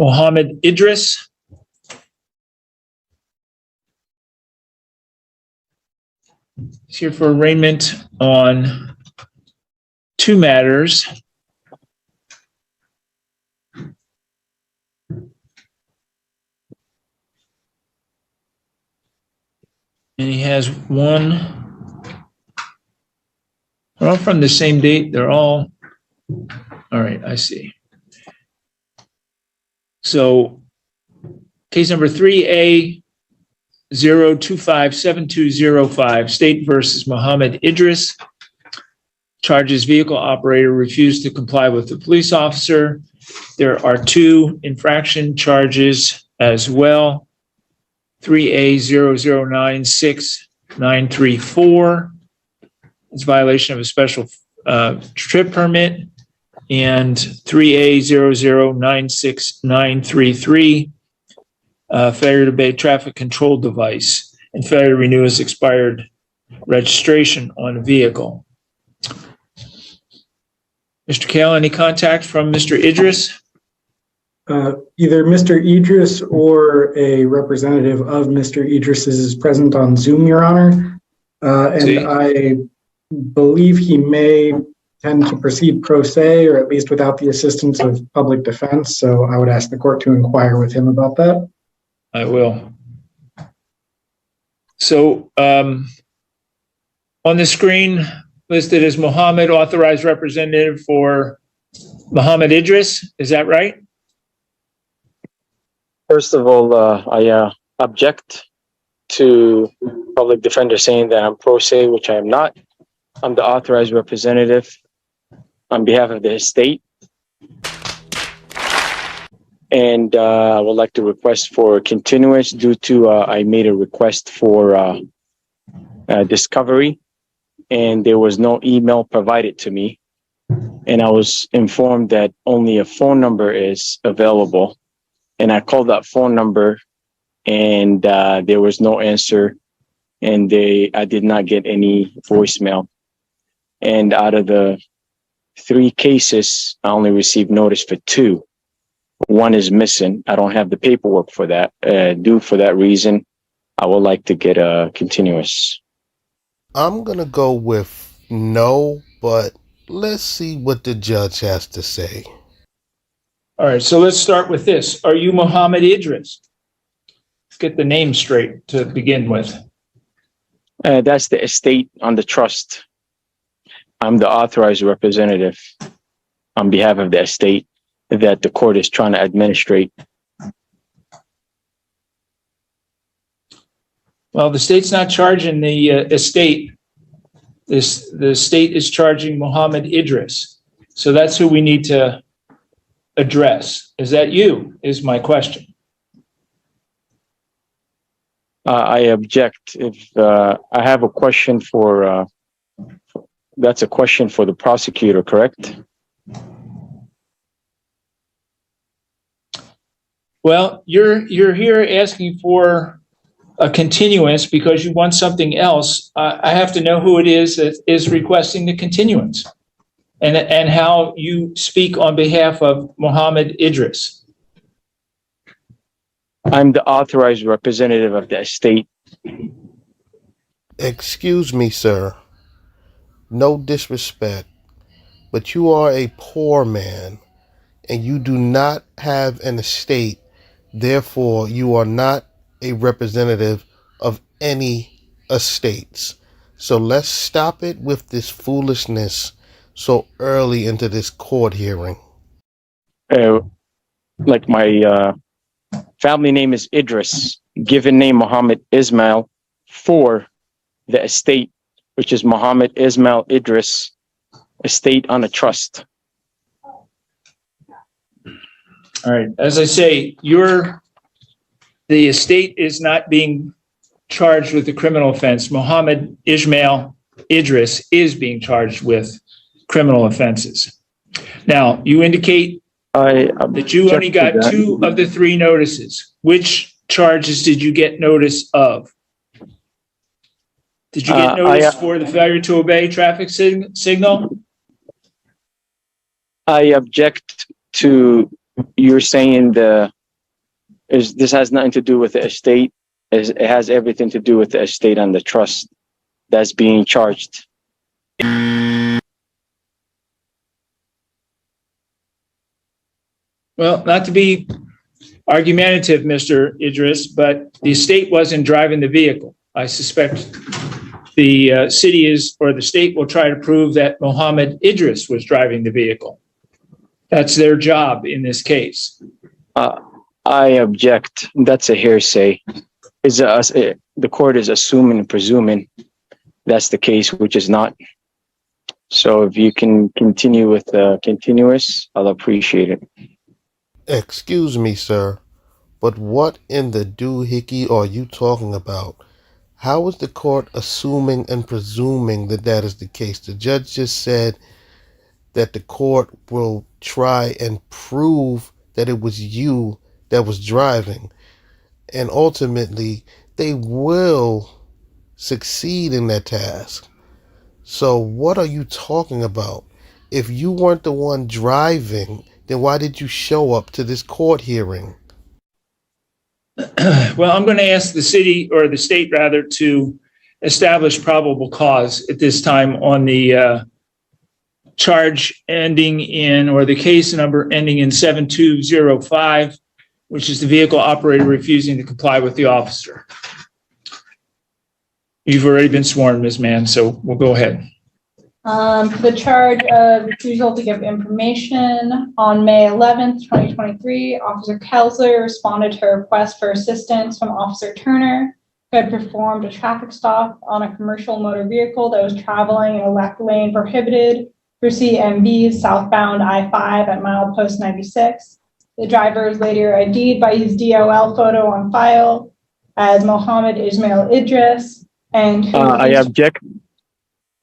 Mohammed Idris. He's here for arraignment on two matters. And he has one. They're all from the same date. They're all right. I see. So case number 3A0257205, State versus Mohammed Idris. Charges vehicle operator refused to comply with the police officer. There are two infraction charges as well. 3A0096934. It's violation of a special trip permit. And 3A0096933. Failure to obey traffic control device and failure to renew his expired registration on a vehicle. Mr. Kale, any contact from Mr. Idris? Either Mr. Idris or a representative of Mr. Idris is present on Zoom, Your Honor. And I believe he may tend to proceed pro se, or at least without the assistance of public defense. So I would ask the court to inquire with him about that. I will. So on the screen listed as Mohammed, authorized representative for Mohammed Idris. Is that right? First of all, I object to public defender saying that I'm pro se, which I am not. I'm the authorized representative on behalf of the estate. And I would like to request for continuance due to I made a request for discovery, and there was no email provided to me. And I was informed that only a phone number is available. And I called that phone number, and there was no answer. And I did not get any voicemail. And out of the 3 cases, I only received notice for 2. One is missing. I don't have the paperwork for that. Due for that reason, I would like to get a continuous. I'm going to go with no, but let's see what the judge has to say. All right, so let's start with this. Are you Mohammed Idris? Let's get the name straight to begin with. That's the estate on the trust. I'm the authorized representative on behalf of the estate that the court is trying to administrate. Well, the state's not charging the estate. The state is charging Mohammed Idris. So that's who we need to address. Is that you, is my question. I object. If I have a question for, that's a question for the prosecutor, correct? Well, you're here asking for a continuance because you want something else. I have to know who it is that is requesting the continuance and how you speak on behalf of Mohammed Idris. I'm the authorized representative of the estate. Excuse me, sir. No disrespect, but you are a poor man and you do not have an estate. Therefore, you are not a representative of any estates. So let's stop it with this foolishness so early into this court hearing. Like my family name is Idris, given name Muhammad Ismail, for the estate, which is Muhammad Ismail Idris, estate on a trust. All right. As I say, the estate is not being charged with a criminal offense. Mohammed Ismail Idris is being charged with criminal offenses. Now, you indicate that you only got 2 of the 3 notices. Which charges did you get notice of? Did you get notice for the failure to obey traffic signal? I object to You're saying this has nothing to do with the estate. It has everything to do with the estate and the trust that's being charged. Well, not to be argumentative, Mr. Idris, but the estate wasn't driving the vehicle. I suspect the city is, or the state will try to prove that Mohammed Idris was driving the vehicle. That's their job in this case. I object. That's a hearsay. The court is assuming and presuming that's the case, which is not. So if you can continue with the continuous, I'll appreciate it. Excuse me, sir, but what in the doohickey are you talking about? How is the court assuming and presuming that that is the case? The judge just said that the court will try and prove that it was you that was driving, and ultimately they will succeed in that task. So what are you talking about? If you weren't the one driving, then why did you show up to this court hearing? Well, I'm going to ask the city, or the state rather, to establish probable cause at this time on the charge ending in, or the case number ending in 7205, which is the vehicle operator refusing to comply with the officer. You've already been sworn, Ms. Mann, so we'll go ahead. The charge of refusal to give information on May 11th, 2023, Officer Kelsler responded to a request for assistance from Officer Turner, who had performed a traffic stop on a commercial motor vehicle that was traveling in a left lane prohibited for CMVs southbound I-5 at milepost 96. The driver was later ID'd by his DOL photo on file as Mohammed Ismail Idris, and I object.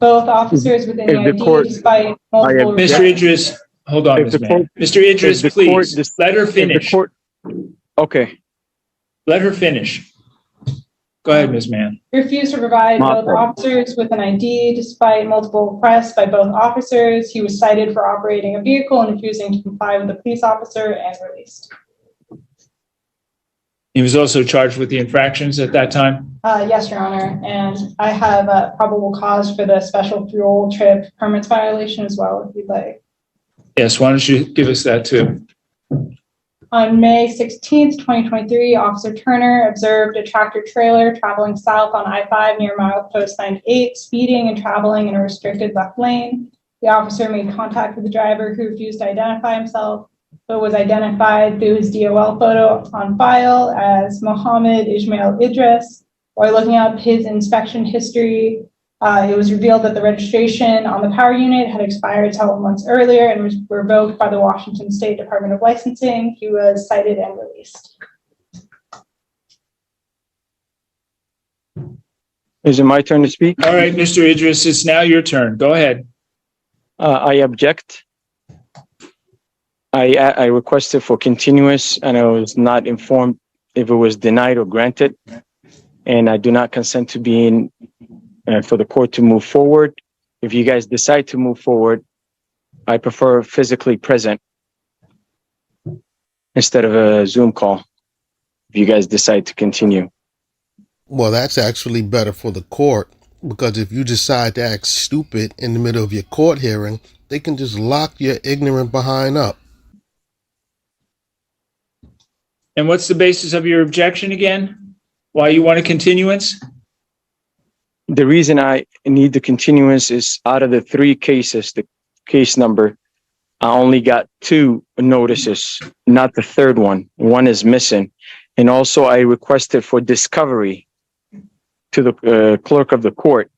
Both officers within the ID, despite multiple. Mr. Idris, hold on, Ms. Mann. Mr. Idris, please, let her finish. Okay. Let her finish. Go ahead, Ms. Mann. Refused to provide both officers with an ID despite multiple requests by both officers. He was cited for operating a vehicle and refusing to comply with the police officer and released. He was also charged with the infractions at that time? Yes, Your Honor. And I have a probable cause for the special fuel trip permits violation as well, if you'd like. Yes, why don't you give us that too? On May 16th, 2023, Officer Turner observed a tractor trailer traveling south on I-5 near milepost 98, speeding and traveling in a restricted left lane. The officer made contact with the driver, who refused to identify himself, but was identified through his DOL photo on file as Mohammed Ismail Idris. While looking up his inspection history, it was revealed that the registration on the power unit had expired several months earlier and was revoked by the Washington State Department of Licensing. He was cited and released. Is it my turn to speak? All right, Mr. Idris, it's now your turn. Go ahead. I object. I requested for continuous, and I was not informed if it was denied or granted. And I do not consent to being for the court to move forward. If you guys decide to move forward, I prefer physically present instead of a Zoom call. If you guys decide to continue. Well, that's actually better for the court, because if you decide to act stupid in the middle of your court hearing, they can just lock your ignorant behind up. And what's the basis of your objection again? Why you want a continuance? The reason I need the continuance is out of the 3 cases, the case number, I only got 2 notices, not the 3rd one. One is missing. And also I requested for discovery to the clerk of the court.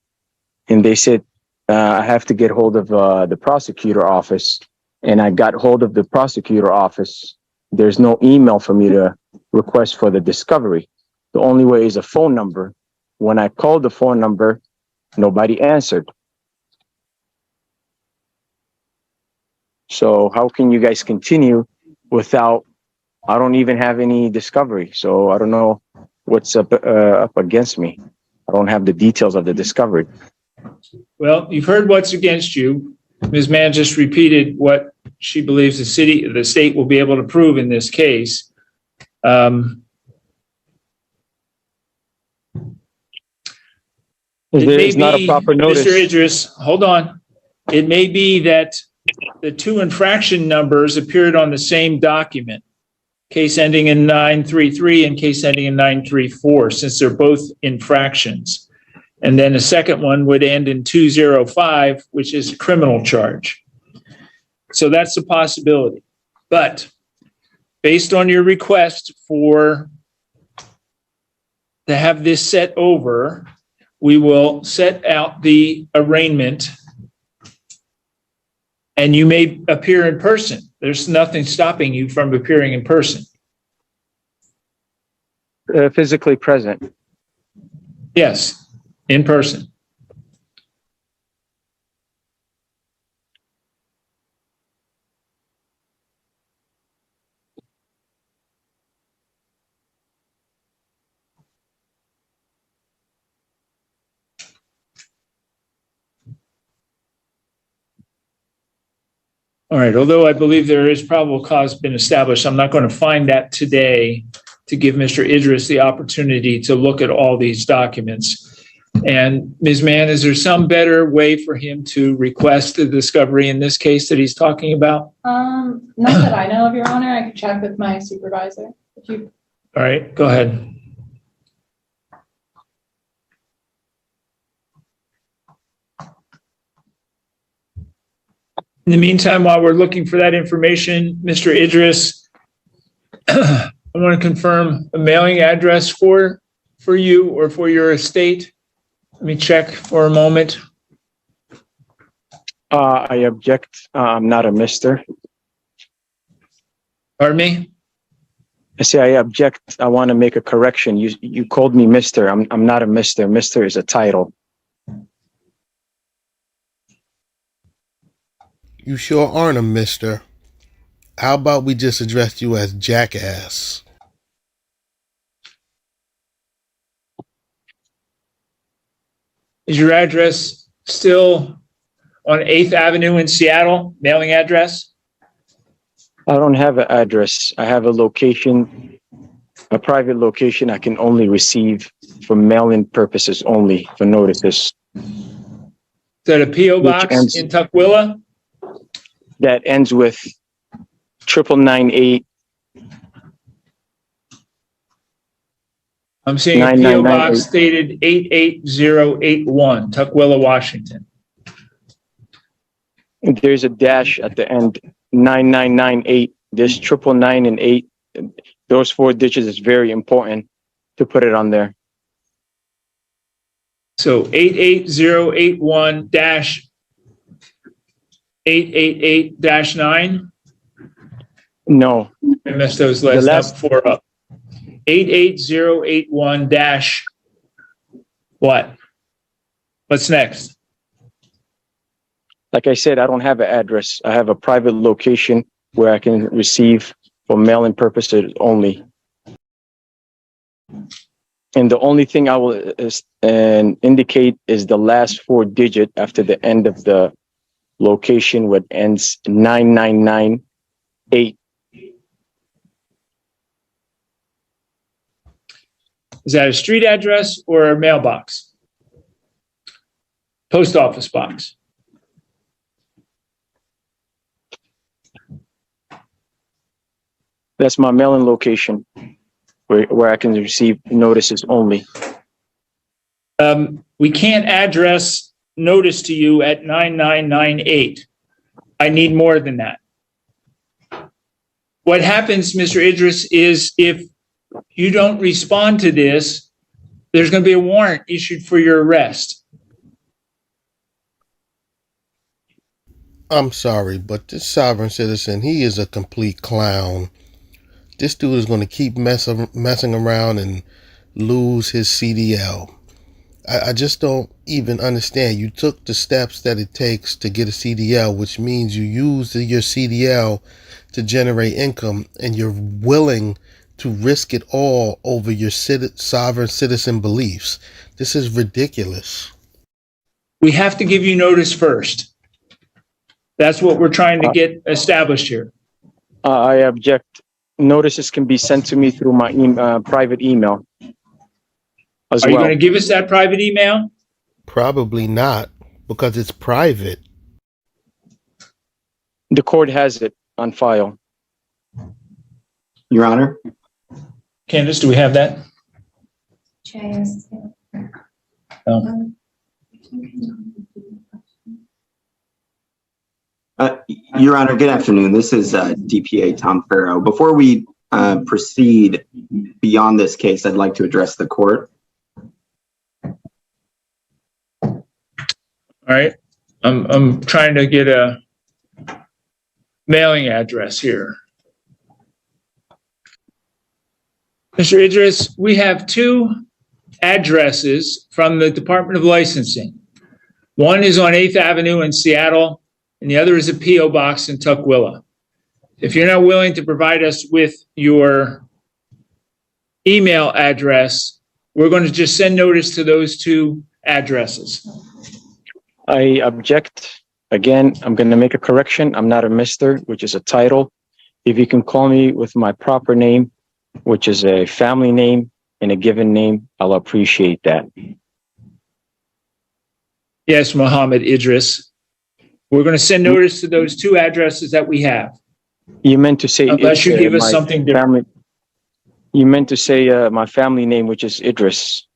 And they said, I have to get hold of the prosecutor office. And I got hold of the prosecutor office. There's no email for me to request for the discovery. The only way is a phone number. When I called the phone number, nobody answered. So how can you guys continue without, I don't even have any discovery. So I don't know what's up against me. I don't have the details of the discovery. Well, you've heard what's against you. Ms. Mann just repeated what she believes the state will be able to prove in this case. There's not a proper notice. Mr. Idris, hold on. It may be that the two infraction numbers appeared on the same document, case ending in 933 and case ending in 934, since they're both infractions. And then the second one would end in 205, which is a criminal charge. So that's a possibility. But based on your request to have this set over, we will set out the arraignment and you may appear in person. There's nothing stopping you from appearing in person. Physically present. Yes, in person. All right, although I believe there is probable cause been established, I'm not going to find that today to give Mr. Idris the opportunity to look at all these documents. And Ms. Mann, is there some better way for him to request the discovery in this case that he's talking about? Not that I know of, Your Honor. I could check with my supervisor. All right, go ahead. In the meantime, while we're looking for that information, Mr. Idris, I want to confirm a mailing address for you or for your estate. Let me check for a moment. I object. I'm not a Mr. Pardon me? I say I object. I want to make a correction. You called me Mr. I'm not a Mr. Mr. is a title. You sure aren't a mister. How about we just address you as jackass? Is your address still on 8th Avenue in Seattle, mailing address? I don't have an address. I have a location, a private location I can only receive for mail-in purposes only, for notices. Is that a P.O. box in Tukwila? That ends with 9998. I'm seeing a P.O. 9998. box dated 88081, Tukwila, Washington. There's a dash at the end, 9998. There's 999 and 8. Those 4 digits is very important to put it on there. So 88081 dash 888-9. No. I messed those last 4 up. 88081 dash what? What's next? Like I said, I don't have an address. I have a private location where I can receive for mail-in purposes only. And the only thing I will indicate is the last 4 digits after the end of the location, what ends 9998. Is that a street address or a mailbox? Post office box. That's my mail-in location where I can receive notices only. We can't address notice to you at 9998. I need more than that. What happens, Mr. Idris, is if you don't respond to this, there's going to be a warrant issued for your arrest. I'm sorry, but this sovereign citizen, he is a complete clown. This dude is going to keep messing around and lose his CDL. I just don't even understand. You took the steps that it takes to get a CDL, which means you use your CDL to generate income, and you're willing to risk it all over your sovereign citizen beliefs. This is ridiculous. We have to give you notice first. That's what we're trying to get established here. I object. Notices can be sent to me through my private email as Are you well. going to give us that private email? Probably not, because it's private. The court has it on file. Your Honor, Candace, do we have that? No. Your Honor, good afternoon. This is DPA Tom Farrow. Before we proceed beyond this case, I'd like to address the court. All right. I'm trying to get a mailing address here. Mr. Idris, we have two addresses from the Department of Licensing. One is on 8th Avenue in Seattle, and the other is a P.O. box in Tukwila. If you're not willing to provide us with your email address, we're going to just send notice to those two addresses. I object. Again, I'm going to make a correction. I'm not a Mr., which is a title. If you can call me with my proper name, which is a family name and a given name, I'll appreciate that. Yes, Mohammed Idris. We're going to send notice to those two addresses that we have. You meant to say Unless you give us my something different. family. You meant to say my family name, which is Idris.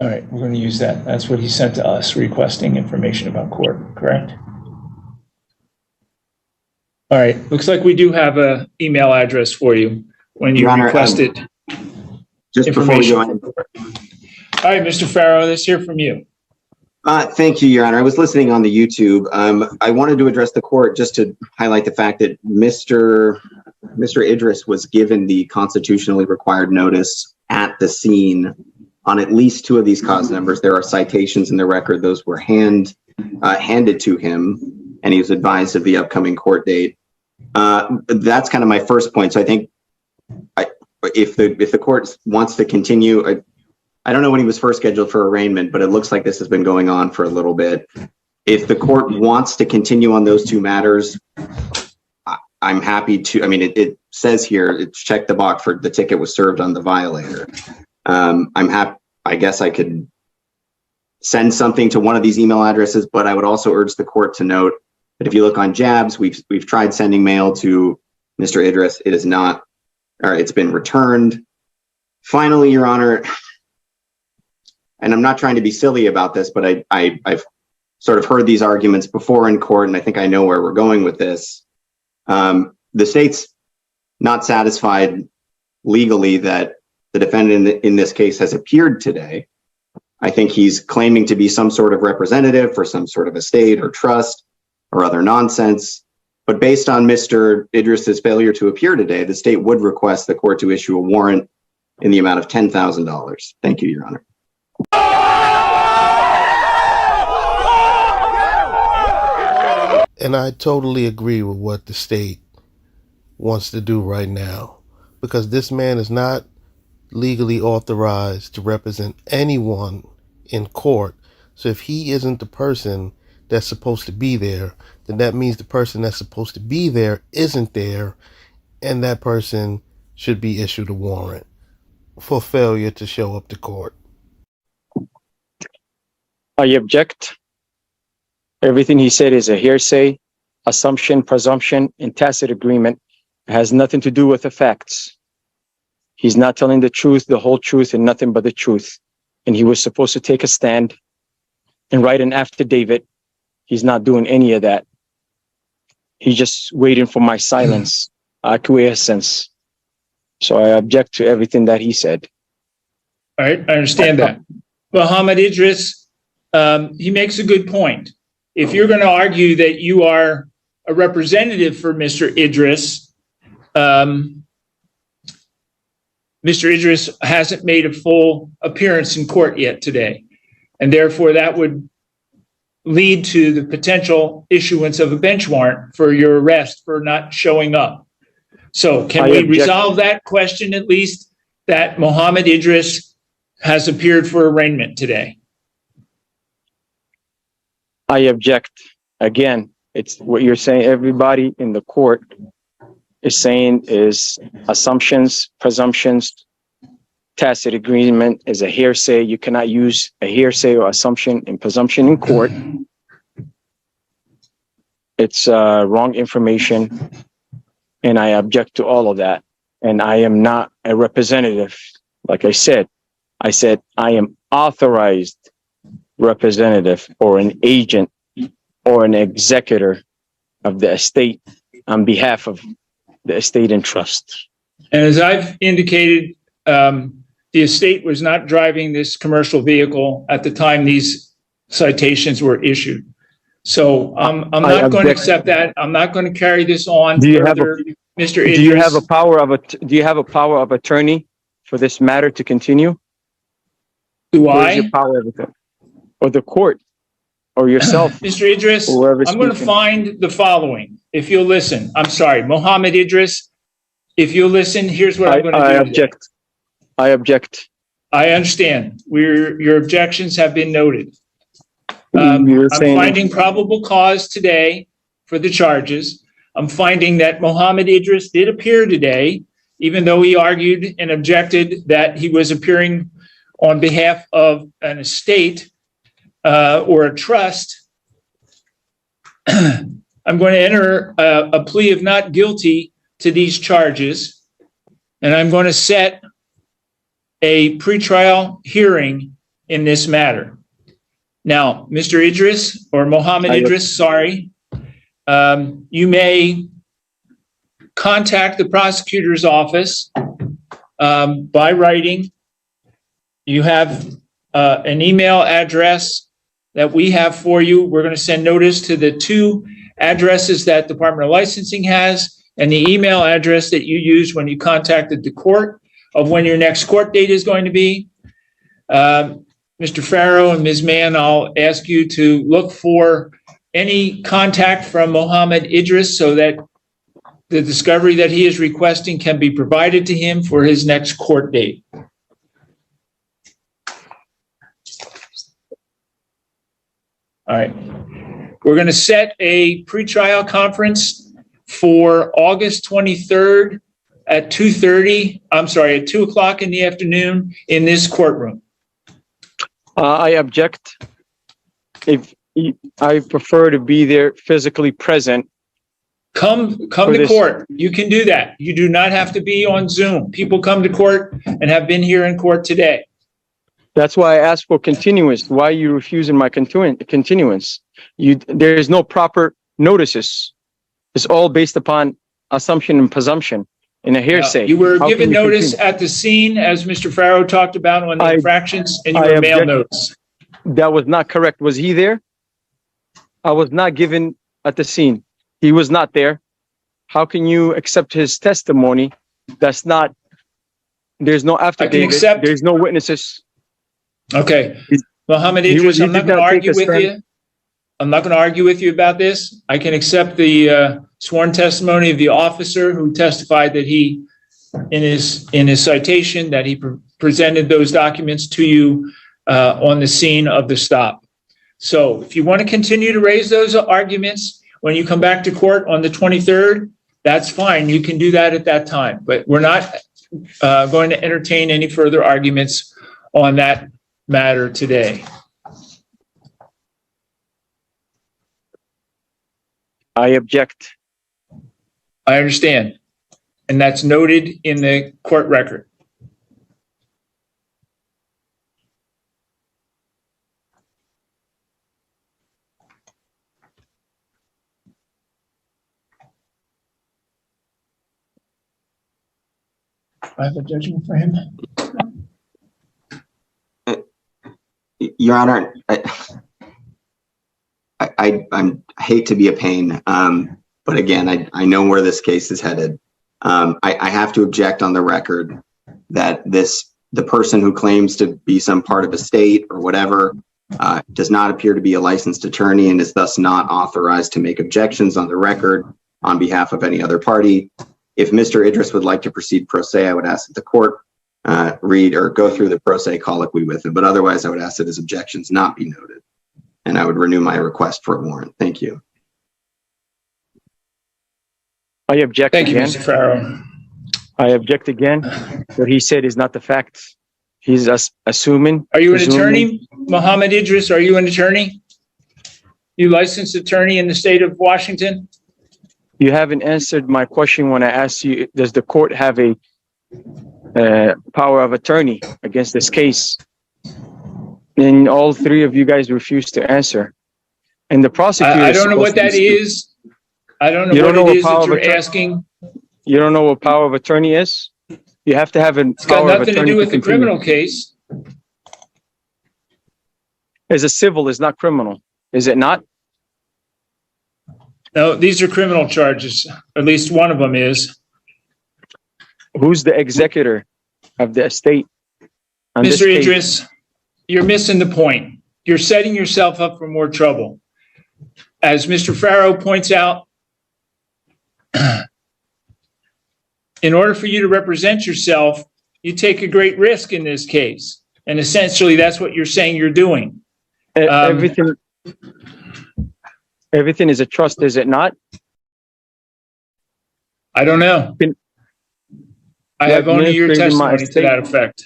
All right, we're going to use that. That's what he sent to us, requesting information about court, correct? All right, looks like we do have an email address for you when you Your Honor, requested just before we go information. on. All right, Mr. Farrow, let's hear from you. Thank you, Your Honor. I was listening on the YouTube. I wanted to address the court just to highlight the fact that Mr. Idris was given the constitutionally required notice at the scene on at least two of these cause numbers. There are citations in the record. Those were handed to him, and he was advised of the upcoming court date. That's kind of my first point. So I think if the court wants to continue, I don't know when he was first scheduled for arraignment, but it looks like this has been going on for a little bit. If the court wants to continue on those two matters, I'm happy to. I mean, it says here, it's checked the box for the ticket was served on the violator. I'm happy. I guess I could send something to one of these email addresses, but I would also urge the court to note that if you look on Jabs, we've tried sending mail to Mr. Idris. It is not, or it's been returned. Finally, Your Honor, and I'm not trying to be silly about this, but I've sort of heard these arguments before in court, and I think I know where we're going with this. The state's not satisfied legally that the defendant in this case has appeared today. I think he's claiming to be some sort of representative for some sort of estate or trust or other nonsense. But based on Mr. Idris's failure to appear today, the state would request the court to issue a warrant in the amount of $10,000. Thank you, Your Honor. And I totally agree with what the state wants to do right now, because this man is not legally authorized to represent anyone in court. So if he isn't the person that's supposed to be there, then that means the person that's supposed to be there isn't there, and that person should be issued a warrant for failure to show up to court. I object. Everything he said is a hearsay, assumption, presumption, and tacit agreement. It has nothing to do with the facts. He's not telling the truth, the whole truth, and nothing but the truth. And he was supposed to take a stand and write an affidavit. He's not doing any of that. He's just waiting for my silence, acquiescence. So I object to everything that he said. All right, I understand that. Mohammed Idris, he makes a good point. If you're going to argue that you are a representative for Mr. Idris, Mr. Idris hasn't made a full appearance in court yet today. And therefore that would lead to the potential issuance of a bench warrant for your arrest for not showing up. So can we resolve that question at least, that Mohammed Idris has appeared for arraignment today? I object. Again, it's what you're saying. Everybody in the court is saying is assumptions, presumptions, tacit agreement is a hearsay. You cannot use a hearsay or assumption and presumption in court. It's wrong information, and I object to all of that. And I am not a representative. Like I said I am authorized representative or an agent or an executor of the estate on behalf of the estate and trust. And as I've indicated, the estate was not driving this commercial vehicle at the time these citations were issued. So I'm not going to accept that. I'm not going to carry this on further, Mr. Idris. Do you have a power of attorney for this matter to continue? Do Or I? is your power of attorney? Or the court? Or yourself? Mr. Idris, I'm going to find the following. If you'll listen, I'm sorry, Mohammed Idris, if you'll listen, here's what I'm going to do. I object. I understand. Your objections have been noted. I'm finding probable cause today for the charges. I'm finding that Mohammed Idris did appear today, even though he argued and objected that he was appearing on behalf of an estate or a trust. I'm going to enter a plea of not guilty to these charges, and I'm going to set a pretrial hearing in this matter. Now, Mr. Idris, or Mohammed Idris, sorry, you may contact the prosecutor's office by writing. You have an email address that we have for you. We're going to send notice to the two addresses that Department of Licensing has and the email address that you used when you contacted the court of when your next court date is going to be. Mr. Farrow and Ms. Mann, I'll ask you to look for any contact from Mohammed Idris so that the discovery that he is requesting can be provided to him for his next court date. All right. We're going to set a pretrial conference for August 23rd at 2:30. I'm sorry, at 2 o'clock in the afternoon in this courtroom. I object. If I prefer to be there physically present. Come to court. You can do that. You do not have to be on Zoom. People come to court and have been here in court today. That's why I asked for continuance. Why are you refusing my continuance? There is no proper notices. It's all based upon assumption and presumption in a hearsay. You were given notice at the scene, as Mr. Farrow talked about on the infractions, and you were mailed notice. That was not correct. Was he there? I was not given at the scene. He was not there. How can you accept his testimony? There's no affidavit. There's no witnesses. Okay. Mohammed Idris, I'm not going to argue with you. I'm not going to argue with you about this. I can accept the sworn testimony of the officer who testified that he, in his citation, that he presented those documents to you on the scene of the stop. So if you want to continue to raise those arguments when you come back to court on the 23rd, that's fine. You can do that at that time. But we're not going to entertain any further arguments on that matter today. I object. I understand. And that's noted in the court record. I have a judgment for him. Your Honor, I hate to be a pain, but again, I know where this case is headed. I have to object on the record that the person who claims to be some part of a state or whatever does not appear to be a licensed attorney and is thus not authorized to make objections on the record on behalf of any other party. If Mr. Idris would like to proceed pro se, I would ask that the court read or go through the pro se colloquy with him, but otherwise I would ask that his objections not be noted. And I would renew my request for a warrant. Thank you. I object Thank you, again. Mr. Farrow. I object again. What he said is not the facts. He's assuming. Are you an presuming. attorney, Mohammed Idris? Are you an attorney? You licensed attorney in the state of Washington? You haven't answered my question when I asked you, does the court have a power of attorney against this case? And all three of you guys refused to answer. And the prosecutor. I don't know what that is. I don't know what it is that you're asking. You don't know what power of attorney is? You have to have a It's got nothing to do with the criminal case. It's a civil, it's not criminal. Is it not? No, these are criminal charges. At least one of them is. Who's the executor of the estate? on this Mr. case? Idris, you're missing the point. You're setting yourself up for more trouble. As Mr. Farrow points out, in order for you to represent yourself, you take a great risk in this case. And essentially, that's what you're saying you're doing. Everything is a trust, is it not? I don't know. I have only your testimony to that effect.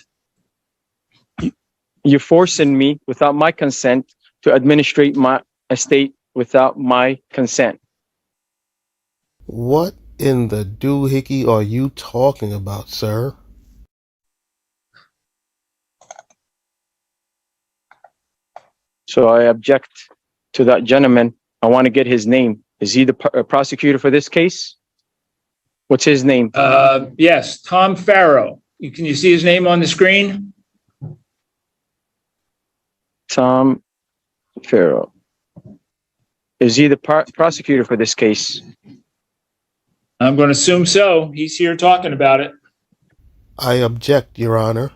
You're forcing me without my consent to administrate my estate without my consent. What in the doohickey are you talking about, sir? So I object to that gentleman. I want to get his name. Is he the prosecutor for this case? What's his name? Yes, Tom Farrow. Can you see his name on the screen? Tom Farrow. Is he the prosecutor for this case? I'm going to assume so. He's here talking about it. I object, Your Honor.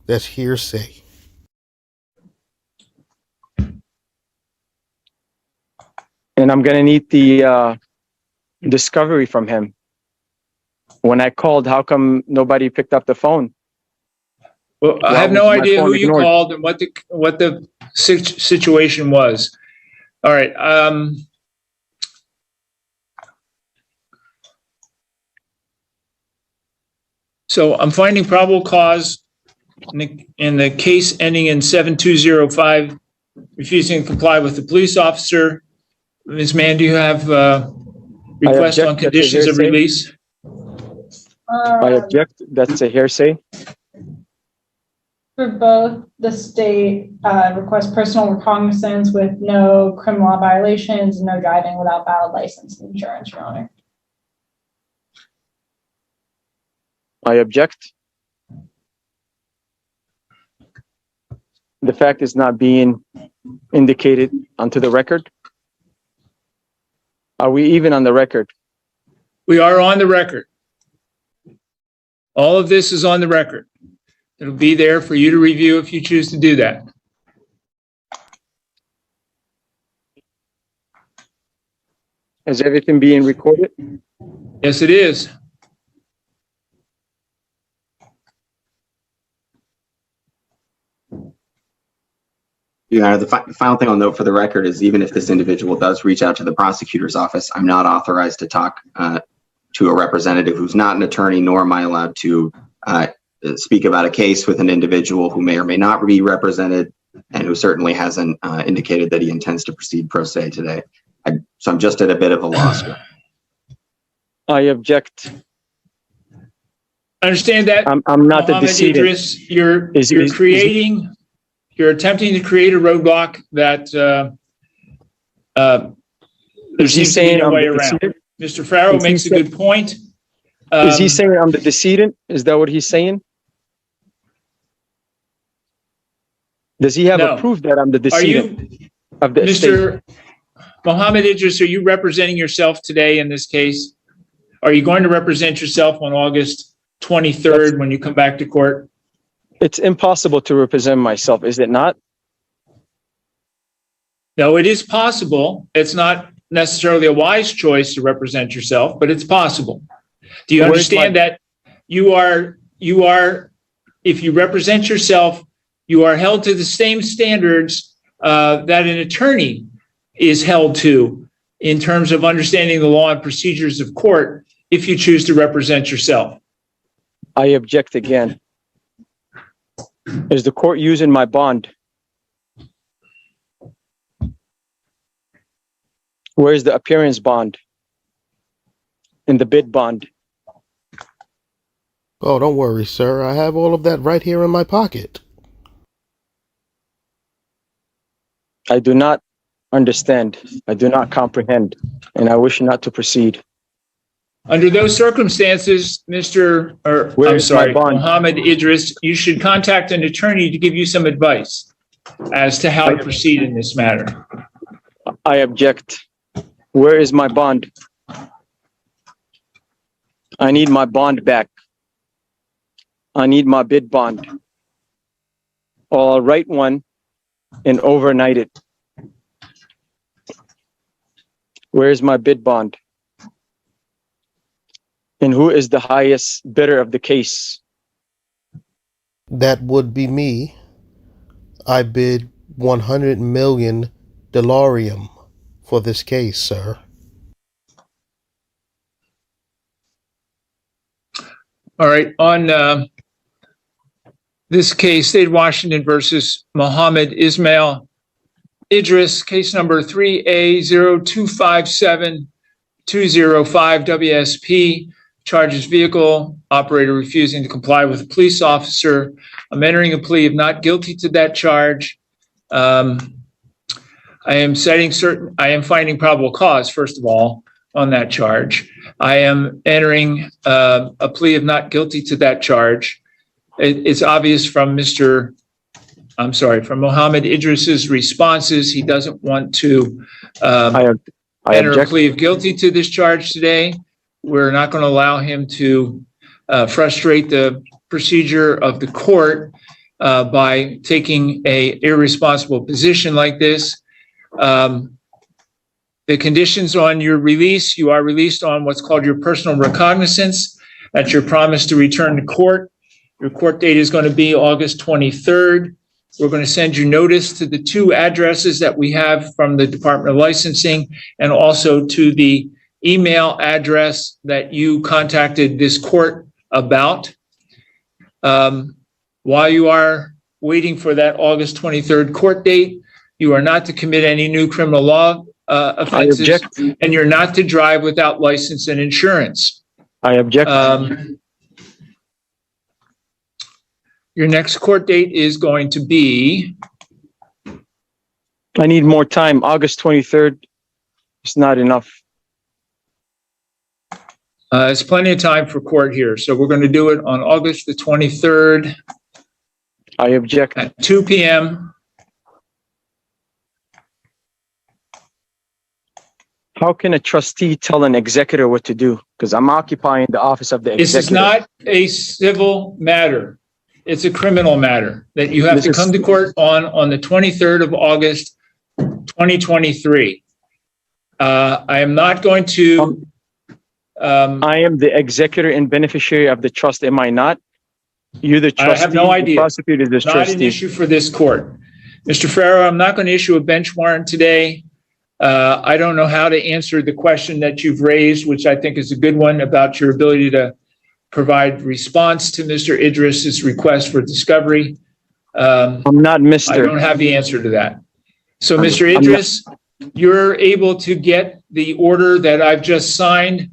That's hearsay. And I'm going to need the discovery from him. When I called, how come nobody picked up the phone? Well, I have no idea who you called and what the situation was. All right. So I'm finding probable cause in the case ending in 7205, refusing to comply with the police officer. Ms. Mann, do you have request on conditions of release? I object. That's a hearsay. For both, the state requests personal recognizance with no criminal law violations, no driving without valid license and insurance, Your Honor. I object. The fact is not being indicated onto the record. Are we even on the record? We are on the record. All of this is on the record. It'll be there for you to review if you choose to do that. Is everything being recorded? Yes, it is. Yeah, the final thing I'll note for the record is even if this individual does reach out to the prosecutor's office, I'm not authorized to talk to a representative who's not an attorney, nor am I allowed to speak about a case with an individual who may or may not be represented and who certainly hasn't indicated that he intends to proceed pro se today. So I'm just at a bit of a loss. I object. Understand that? I'm not the decedent. Idris, you're attempting to create a roadblock that there seems to be no way around. Mr. Farrow makes a good point. Is he saying I'm the decedent? Is that what he's saying? Does he have a proof that I'm the decedent of the estate? Mr. Mohammed Idris, are you representing yourself today in this case? Are you going to represent yourself on August 23rd when you come back to court? It's impossible to represent myself, is it not? No, it is possible. It's not necessarily a wise choice to represent yourself, but it's possible. Do you understand that you are, if you represent yourself, you are held to the same standards that an attorney is held to in terms of understanding the law and procedures of court if you choose to represent yourself? I object again. Is the court using my bond? Where's the appearance bond and the bid bond? Oh, don't worry, sir. I have all of that right here in my pocket. I do not understand. I do not comprehend, and I wish not to proceed. Under those circumstances, Mohammed Idris, you should contact an attorney to give you some advice as to how to proceed in this matter. I object. Where is my bond? I need my bond back. I need my bid bond. I'll write one and overnight it. Where's my bid bond? And who is the highest bidder of the case? That would be me. I bid 100 million delarium for this case, sir. All right. On this case, State of Washington versus Mohammed Ismail Idris, case number 3A0257205 WSP, charges vehicle operator refusing to comply with a police officer. I'm entering a plea of not guilty to that charge. I am finding probable cause, first of all, on that charge. I am entering a plea of not guilty to that charge. It's obvious from Mohammed Idris's responses, he doesn't want to enter a plea of guilty to this charge today. We're not going to allow him to frustrate the procedure of the court by taking an irresponsible position like this. The conditions on your release, you are released on what's called your personal recognizance. That's your promise to return to court. Your court date is going to be August 23rd. We're going to send you notice to the two addresses that we have from the Department of Licensing and also to the email address that you contacted this court about. While you are waiting for that August 23rd court date, you are not to commit any new criminal law offenses, and you're not to drive without license and insurance. I object. Your next court date is going to be... I need more time. August 23rd is not enough. It's plenty of time for court here. So we're going to do it on August the 23rd. I object. At 2 p.m. How can a trustee tell an executor what to do? Because I'm occupying the office of the executor. This is not a civil matter. It's a criminal matter that you have to come to court on the 23rd of August, 2023. I am not going to... I am the executor and beneficiary of the trust, am I not? You're the trustee. I have no idea. The prosecutor is the trustee. Not an issue for this court. Mr. Ferro, I'm not going to issue a bench warrant today. I don't know how to answer the question that you've raised, which I think is a good one about your ability to provide response to Mr. Idris's request for discovery. I'm not Mr. I don't have the answer to that. So, Mr. Idris, you're able to get the order that I've just signed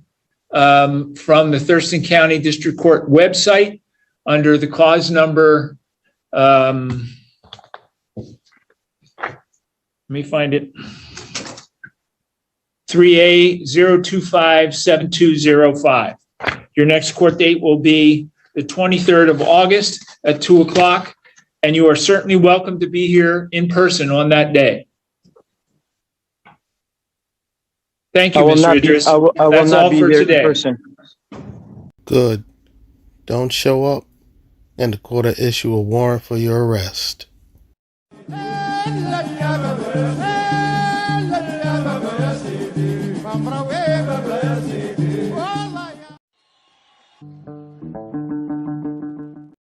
from the Thurston County District Court website under the cause number. Let me find it. 3A0257205. Your next court date will be the 23rd of August at 2 o'clock, and you are certainly welcome to be here in person on that day. Thank you, Mr. Idris. I will That's not all be for there today. in person. Good. Don't show up, and the court will issue a warrant for your arrest.